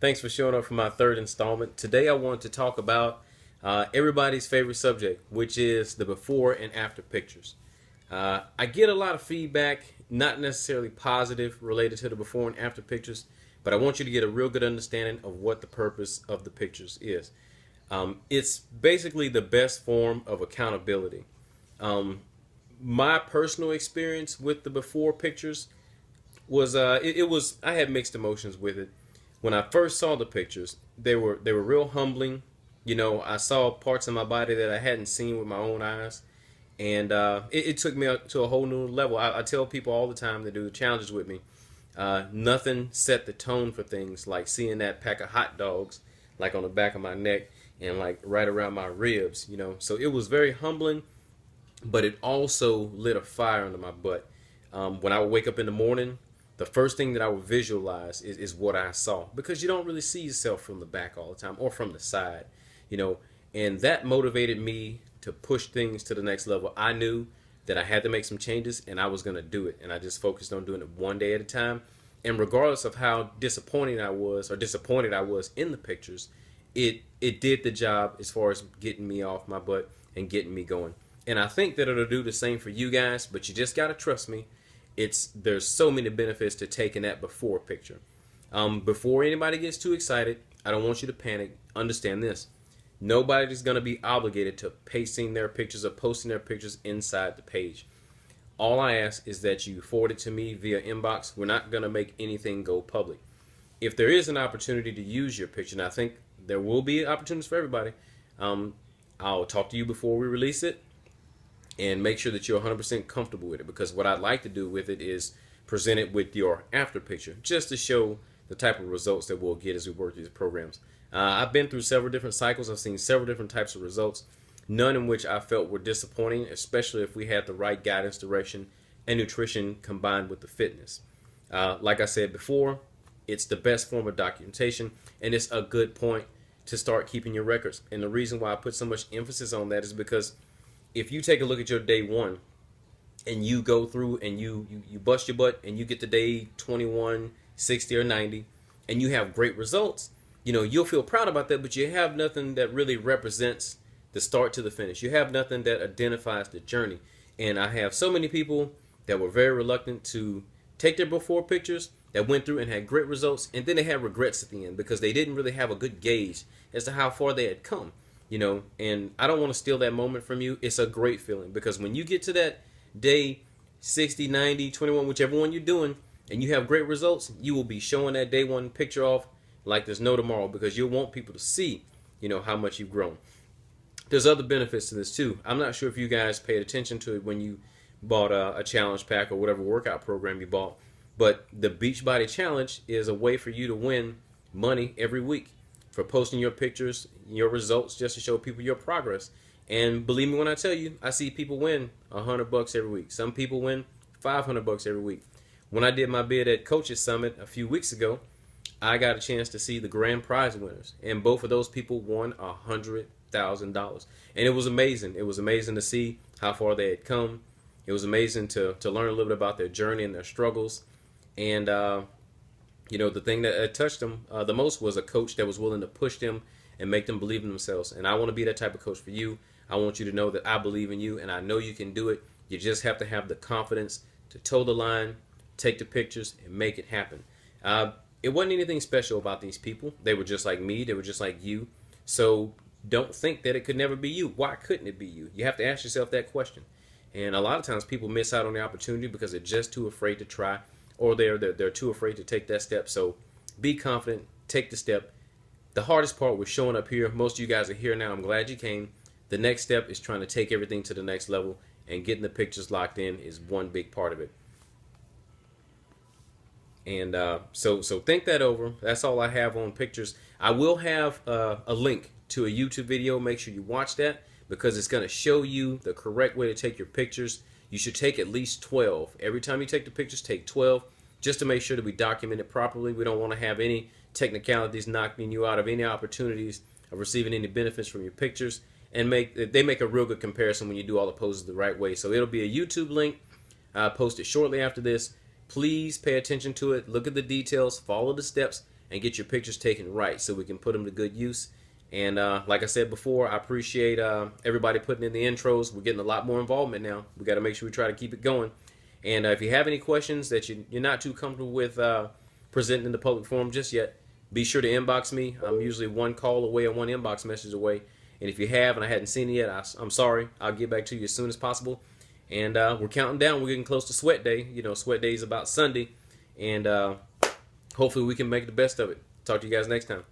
Thanks for showing up for my third installment. Today I want to talk about everybody's favorite subject, which is the before and after pictures. I get a lot of feedback, not necessarily positive, related to the before and after pictures, but I want you to get a real good understanding of what the purpose of the pictures is. It's basically the best form of accountability. Um, my personal experience with the before pictures was it was I had mixed emotions with it. When I first saw the pictures, they were real humbling. You know, I saw parts of my body that I hadn't seen with my own eyes, and it took me up to a whole new level. I tell people all the time that do the challenges with me. Nothing set the tone for things like seeing that pack of hot dogs like on the back of my neck and like right around my ribs. You know, so it was very humbling, but it also lit a fire under my butt. When I would wake up in the morning, the first thing that I would visualize is what I saw, because you don't really see yourself from the back all the time or from the side, you know, and that motivated me to push things to the next level. I knew that I had to make some changes and I was going to do it, and I just focused on doing it one day at a time. And regardless of how disappointing I was or disappointed I was in the pictures, it did the job as far as getting me off my butt and getting me going. And I think that it'll do the same for you guys, but you just got to trust me. There's so many benefits to taking that before picture. Before anybody gets too excited, I don't want you to panic. Understand this: nobody's going to be obligated to pasting their pictures or posting their pictures inside the page. All I ask is that you forward it to me via inbox. We're not going to make anything go public. If there is an opportunity to use your picture, and I think there will be opportunities for everybody, I'll talk to you before we release it and make sure that you're 100% comfortable with it, because what I'd like to do with it is present it with your after picture, just to show the type of results that we'll get as we work these programs. I've been through several different cycles. I've seen several different types of results, none in which I felt were disappointing, especially if we had the right guidance, direction, and nutrition combined with the fitness. Like I said before, it's the best form of documentation, and it's a good point to start keeping your records. And the reason why I put so much emphasis on that is because if you take a look at your day one and you go through and you bust your butt and you get to day 21, 60, or 90, and you have great results, you know, you'll feel proud about that, but you have nothing that really represents the start to the finish. You have nothing that identifies the journey. And I have so many people that were very reluctant to take their before pictures that went through and had great results, and then they had regrets at the end because they didn't really have a good gauge as to how far they had come. You know, and I don't want to steal that moment from you. It's a great feeling, because when you get to that day 60, 90, 21, whichever one you're doing, and you have great results, you will be showing that day one picture off like there's no tomorrow, because you'll want people to see, you know, how much you've grown. There's other benefits to this too. I'm not sure if you guys paid attention to it when you bought a challenge pack or whatever workout program you bought, but the Beachbody Challenge is a way for you to win money every week for posting your pictures, your results, just to show people your progress. And believe me when I tell you, I see people win $100 every week. Some people win $500 every week. When I did my bid at Coaches Summit a few weeks ago, I got a chance to see the grand prize winners, and both of those people won $100,000. And it was amazing. It was amazing to see how far they had come. It was amazing to learn a little bit about their journey and their struggles. And you know, the thing that touched them the most was a coach that was willing to push them and make them believe in themselves. And I want to be that type of coach for you. I want you to know that I believe in you, and I know you can do it. You just have to have the confidence to toe the line, take the pictures, and make it happen. It wasn't anything special about these people. They were just like me. They were just like you. So don't think that it could never be you. Why couldn't it be you? You have to ask yourself that question. And a lot of times people miss out on the opportunity because they're just too afraid to try, or they're too afraid to take that step. So be confident, take the step. The hardest part was showing up here. Most of you guys are here now. I'm glad you came. The next step is trying to take everything to the next level, and getting the pictures locked in is one big part of it. And so think that over. That's all I have on pictures. I will have a link to a YouTube video. Make sure you watch that, because it's going to show you the correct way to take your pictures. You should take at least 12. Every time you take the pictures, take 12, just to make sure that we document it properly. We don't want to have any technicalities knocking you out of any opportunities of receiving any benefits from your pictures. And they make a real good comparison when you do all the poses the right way. So it'll be a YouTube link posted shortly after this. Please pay attention to it. Look at the details, follow the steps, and get your pictures taken right so we can put them to good use. And like I said before, I appreciate everybody putting in the intros. We're getting a lot more involvement now. We got to make sure we try to keep it going. And if you have any questions that you're not too comfortable with presenting in the public forum just yet, be sure to inbox me. I'm usually one call away or one inbox message away. And if you have and I hadn't seen it yet, I'm sorry. I'll get back to you as soon as possible. And we're counting down. We're getting close to sweat day. You know, sweat day is about Sunday. And hopefully we can make the best of it. Talk to you guys next time.